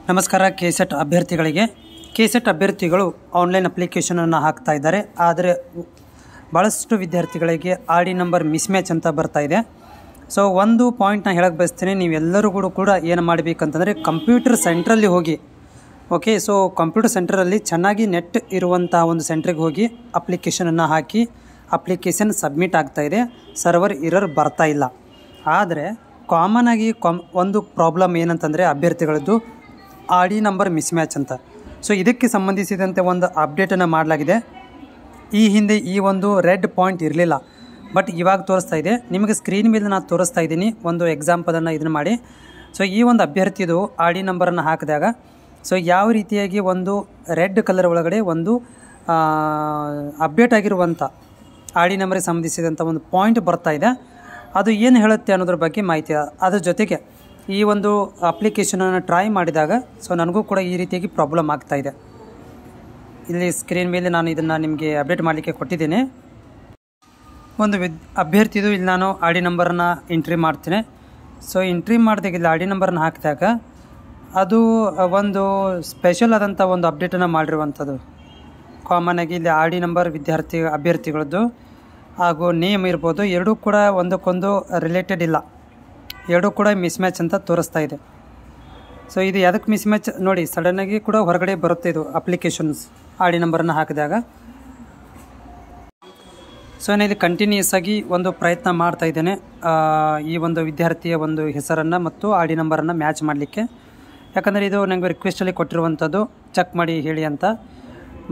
ನಮಸ್ಕಾರ. ಕೆಸೆಟ್ ಅಭ್ಯರ್ಥಿಗಳಿಗೆ ಕೆಸೆಟ್ ಅಭ್ಯರ್ಥಿಗಳು ಆನ್ಲೈನ್ ಅಪ್ಲಿಕೇಶನನ್ನು ಹಾಕ್ತಾ ಇದ್ದಾರೆ. ಆದರೆ ಭಾಳಷ್ಟು ವಿದ್ಯಾರ್ಥಿಗಳಿಗೆ R D number mismatch ಅಂತ ಬರ್ತಾ ಇದೆ. ಸೊ ಒಂದು ಪಾಯಿಂಟ್ನ ಹೇಳಕ್ಕೆ ಬಯಸ್ತೀನಿ, ನೀವೆಲ್ಲರೂ ಕೂಡ ಏನು ಮಾಡಬೇಕಂತಂದರೆ ಕಂಪ್ಯೂಟರ್ ಸೆಂಟ್ರಲ್ಲಿ ಹೋಗಿ. ಓಕೆ, ಸೊ ಕಂಪ್ಯೂಟರ್ ಸೆಂಟ್ರಲ್ಲಿ ಚೆನ್ನಾಗಿ ನೆಟ್ ಇರುವಂಥ ಒಂದು ಸೆಂಟ್ರಿಗೆ ಹೋಗಿ ಅಪ್ಲಿಕೇಶನನ್ನು ಹಾಕಿ ಅಪ್ಲಿಕೇಶನ್ ಸಬ್ಮಿಟ್ ಆಗ್ತಾಯಿದೆ. ಸರ್ವರ್ ಎರರ್ ಬರ್ತಾ ಇಲ್ಲ. ಆದರೆ ಕಾಮನ್ ಆಗಿ ಒಂದು ಪ್ರಾಬ್ಲಮ್ ಏನಂತಂದರೆ ಅಭ್ಯರ್ಥಿಗಳದ್ದು R D number mismatch ಅಂತ. ಸೊ ಇದಕ್ಕೆ ಸಂಬಂಧಿಸಿದಂತೆ ಒಂದು ಅಪ್ಡೇಟನ್ನು ಮಾಡಲಾಗಿದೆ. ಈ ಹಿಂದೆ ಈ ಒಂದು ರೆಡ್ ಪಾಯಿಂಟ್ ಇರಲಿಲ್ಲ, ಬಟ್ ಇವಾಗ ತೋರಿಸ್ತಾ ಇದೆ. ನಿಮಗೆ ಸ್ಕ್ರೀನ್ ಮೇಲೆ ನಾನು ತೋರಿಸ್ತಾ ಇದ್ದೀನಿ ಒಂದು ಎಕ್ಸಾಂಪಲನ್ನು ಇದನ್ನು ಮಾಡಿ. ಸೊ ಈ ಒಂದು ಅಭ್ಯರ್ಥಿದು ಆರ್ ಡಿ ನಂಬರನ್ನು ಹಾಕಿದಾಗ ಸೊ ಯಾವ ರೀತಿಯಾಗಿ ಒಂದು ರೆಡ್ ಕಲರ್ ಒಳಗಡೆ ಒಂದು ಅಪ್ಡೇಟ್ ಆಗಿರುವಂಥ ಆರ್ ಡಿ ನಂಬರಿಗೆ ಸಂಬಂಧಿಸಿದಂಥ ಒಂದು ಪಾಯಿಂಟ್ ಬರ್ತಾ ಇದೆ. ಅದು ಏನು ಹೇಳುತ್ತೆ ಅನ್ನೋದ್ರ ಬಗ್ಗೆ ಮಾಹಿತಿ. ಅದ್ರ ಜೊತೆಗೆ ಈ ಒಂದು ಅಪ್ಲಿಕೇಶನನ್ನು ಟ್ರೈ ಮಾಡಿದಾಗ ಸೊ ನನಗೂ ಕೂಡ ಈ ರೀತಿಯಾಗಿ ಪ್ರಾಬ್ಲಮ್ ಆಗ್ತಾಯಿದೆ. ಇಲ್ಲಿ ಸ್ಕ್ರೀನ್ ಮೇಲೆ ನಾನು ಇದನ್ನು ನಿಮಗೆ ಅಪ್ಡೇಟ್ ಮಾಡಲಿಕ್ಕೆ ಕೊಟ್ಟಿದ್ದೀನಿ. ಒಂದು ಅಭ್ಯರ್ಥಿದು ಇಲ್ಲಿ ನಾನು ಆರ್ ಡಿ ನಂಬರನ್ನು ಎಂಟ್ರಿ ಮಾಡ್ತೀನಿ. ಸೊ ಎಂಟ್ರಿ ಮಾಡಿದಾಗ ಇಲ್ಲಿ ಆರ್ ಡಿ ನಂಬರನ್ನು ಹಾಕಿದಾಗ ಅದು ಒಂದು ಸ್ಪೆಷಲ್ ಆದಂಥ ಒಂದು ಅಪ್ಡೇಟನ್ನು ಮಾಡಿರುವಂಥದ್ದು. ಕಾಮನ್ ಆಗಿ ಇಲ್ಲಿ ಆರ್ ಡಿ ನಂಬರ್ ಅಭ್ಯರ್ಥಿಗಳದ್ದು ಹಾಗೂ ನೇಮ್ ಇರ್ಬೋದು, ಎರಡೂ ಕೂಡ ಒಂದಕ್ಕೊಂದು ರಿಲೇಟೆಡ್ ಇಲ್ಲ, ಎರಡೂ ಕೂಡ ಮಿಸ್ ಮ್ಯಾಚ್ ಅಂತ ತೋರಿಸ್ತಾ ಇದೆ. ಸೊ ಇದು ಯಾವುದಕ್ಕೆ ಮಿಸ್ ಮ್ಯಾಚ್ ನೋಡಿ, ಸಡನ್ನಾಗಿ ಕೂಡ ಹೊರಗಡೆ ಬರುತ್ತೆ ಇದು ಅಪ್ಲಿಕೇಶನ್ಸ್ ಆರ್ ಡಿ ನಂಬರನ್ನು ಹಾಕಿದಾಗ. ಸೊ ನಾನು ಇಲ್ಲಿ ಕಂಟಿನ್ಯೂಸ್ ಆಗಿ ಒಂದು ಪ್ರಯತ್ನ ಮಾಡ್ತಾ ಇದ್ದೇನೆ ಈ ಒಂದು ವಿದ್ಯಾರ್ಥಿಯ ಒಂದು ಹೆಸರನ್ನು ಮತ್ತು ಆರ್ ಡಿ ನಂಬರನ್ನು ಮ್ಯಾಚ್ ಮಾಡಲಿಕ್ಕೆ. ಯಾಕಂದರೆ ಇದು ನನಗೆ ರಿಕ್ವೆಸ್ಟಲ್ಲಿ ಕೊಟ್ಟಿರುವಂಥದ್ದು ಚೆಕ್ ಮಾಡಿ ಹೇಳಿ ಅಂತ.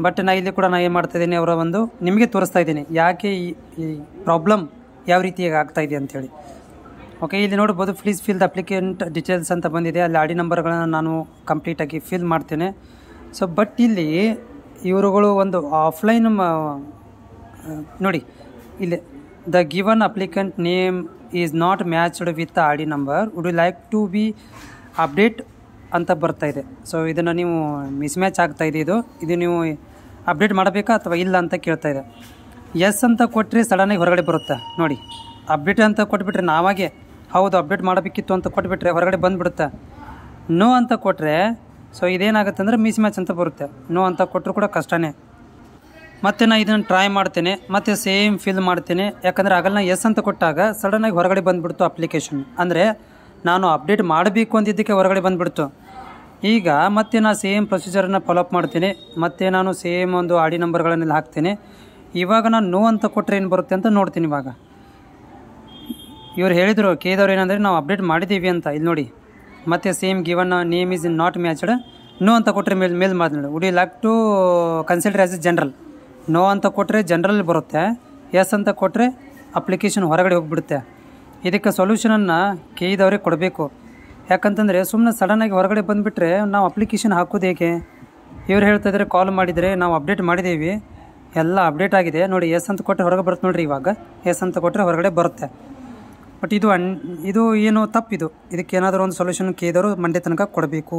ಬಟ್ ಇಲ್ಲಿ ಕೂಡ ನಾನು ಏನು ಮಾಡ್ತಾಯಿದ್ದೀನಿ, ಅವರ ಒಂದು ನಿಮಗೆ ತೋರಿಸ್ತಾ ಇದ್ದೀನಿ ಯಾಕೆ ಈ ಪ್ರಾಬ್ಲಮ್ ಯಾವ ರೀತಿಯಾಗಿ ಆಗ್ತಾಯಿದೆ ಅಂಥೇಳಿ. ಓಕೆ, ಇಲ್ಲಿ ನೋಡ್ಬೋದು please fill the applicant details ಅಂತ ಬಂದಿದೆ. ಅಲ್ಲಿ ಆರ್ ಡಿ ನಂಬರ್ಗಳನ್ನು ನಾನು ಕಂಪ್ಲೀಟಾಗಿ ಫಿಲ್ ಮಾಡ್ತೇನೆ. ಸೊ ಬಟ್ ಇಲ್ಲಿ ಇವರುಗಳು ಒಂದು ಆಫ್ಲೈನ್ ನೋಡಿ, ಇಲ್ಲಿ the given applicant name is not matched with R D number, would you like to be update ಅಂತ ಬರ್ತಾಯಿದೆ. ಸೊ ಇದನ್ನು ನೀವು ಮಿಸ್ ಮ್ಯಾಚ್ ಆಗ್ತಾಯಿದೆ. ಇದು ನೀವು ಅಪ್ಡೇಟ್ ಮಾಡಬೇಕಾ ಅಥವಾ ಇಲ್ಲ ಅಂತ ಕೇಳ್ತಾಯಿದೆ. ಎಸ್ ಅಂತ ಕೊಟ್ಟರೆ ಸಡನ್ನಾಗಿ ಹೊರಗಡೆ ಬರುತ್ತೆ ನೋಡಿ. ಅಪ್ಡೇಟ್ ಅಂತ ಕೊಟ್ಬಿಟ್ರೆ ನಾವಾಗೆ ಹೌದು ಅಪ್ಡೇಟ್ ಮಾಡಬೇಕಿತ್ತು ಅಂತ ಕೊಟ್ಬಿಟ್ರೆ ಹೊರಗಡೆ ಬಂದುಬಿಡುತ್ತೆ. ನೋ ಅಂತ ಕೊಟ್ಟರೆ ಸೊ ಇದೇನಾಗುತ್ತೆ ಅಂದರೆ ಮಿಸ್ ಮ್ಯಾಚ್ ಅಂತ ಬರುತ್ತೆ. ನೋ ಅಂತ ಕೊಟ್ಟರು ಕೂಡ ಕಷ್ಟನೇ. ಮತ್ತು ನಾನು ಇದನ್ನು ಟ್ರೈ ಮಾಡ್ತೇನೆ, ಮತ್ತು ಸೇಮ್ ಫಿಲ್ ಮಾಡ್ತೇನೆ. ಯಾಕಂದರೆ ಆಗಲ್ಲ ನಾನು ಎಸ್ ಅಂತ ಕೊಟ್ಟಾಗ ಸಡನ್ನಾಗಿ ಹೊರಗಡೆ ಬಂದುಬಿಡ್ತು ಅಪ್ಲಿಕೇಶನ್. ಅಂದರೆ ನಾನು ಅಪ್ಡೇಟ್ ಮಾಡಬೇಕು ಅಂದಿದ್ದಕ್ಕೆ ಹೊರಗಡೆ ಬಂದುಬಿಡ್ತು. ಈಗ ಮತ್ತೆ ನಾನು ಸೇಮ್ ಪ್ರೊಸೀಜರನ್ನು ಫಾಲೋಅಪ್ ಮಾಡ್ತೀನಿ. ಮತ್ತು ನಾನು ಸೇಮ್ ಒಂದು ಆರ್ ಡಿ ನಂಬರ್ಗಳನ್ನೆಲ್ಲ ಹಾಕ್ತೇನೆ. ಇವಾಗ ನಾನು ನೋ ಅಂತ ಕೊಟ್ಟರೆ ಏನು ಬರುತ್ತೆ ಅಂತ ನೋಡ್ತೀನಿ. ಇವಾಗ ಇವ್ರು ಹೇಳಿದರು ಕೇಳಿದವ್ರು ಏನಂದರೆ ನಾವು ಅಪ್ಡೇಟ್ ಮಾಡಿದ್ದೀವಿ ಅಂತ. ಇಲ್ಲಿ ನೋಡಿ, ಮತ್ತು same given name is not matched. No ಅಂತ ಕೊಟ್ಟರೆ ಮೇಲ್ ಮಾಡಿ would you like to consider as a general. No ಅಂತ ಕೊಟ್ಟರೆ ಜನರಲ್ ಬರುತ್ತೆ, ಎಸ್ ಅಂತ ಕೊಟ್ಟರೆ ಅಪ್ಲಿಕೇಶನ್ ಹೊರಗಡೆ ಹೋಗಿಬಿಡುತ್ತೆ. ಇದಕ್ಕೆ ಸೊಲ್ಯೂಷನನ್ನು ಕೇಳಿದವರೇ ಕೊಡಬೇಕು. ಯಾಕಂತಂದರೆ ಸುಮ್ಮನೆ ಸಡನ್ನಾಗಿ ಹೊರಗಡೆ ಬಂದುಬಿಟ್ರೆ ನಾವು ಅಪ್ಲಿಕೇಶನ್ ಹಾಕೋದು ಹೇಗೆ? ಇವ್ರು ಹೇಳ್ತಾಯಿದ್ರೆ ಕಾಲ್ ಮಾಡಿದರೆ ನಾವು ಅಪ್ಡೇಟ್ ಮಾಡಿದ್ದೀವಿ, ಎಲ್ಲ ಅಪ್ಡೇಟ್ ಆಗಿದೆ ನೋಡಿ, ಎಸ್ ಅಂತ ಕೊಟ್ಟರೆ ಹೊರಗೆ ಬರುತ್ತೆ ನೋಡಿರಿ. ಇವಾಗ ಎಸ್ ಅಂತ ಕೊಟ್ಟರೆ ಹೊರಗಡೆ ಬರುತ್ತೆ. ಬಟ್ ಇದು ಏನು ತಪ್ಪಿದು. ಇದಕ್ಕೆ ಏನಾದರೂ ಒಂದು ಸೊಲ್ಯೂಷನ್ ಕೇಳಿದವರು ಮಂಡ್ಯ ತನಕ ಕೊಡಬೇಕು.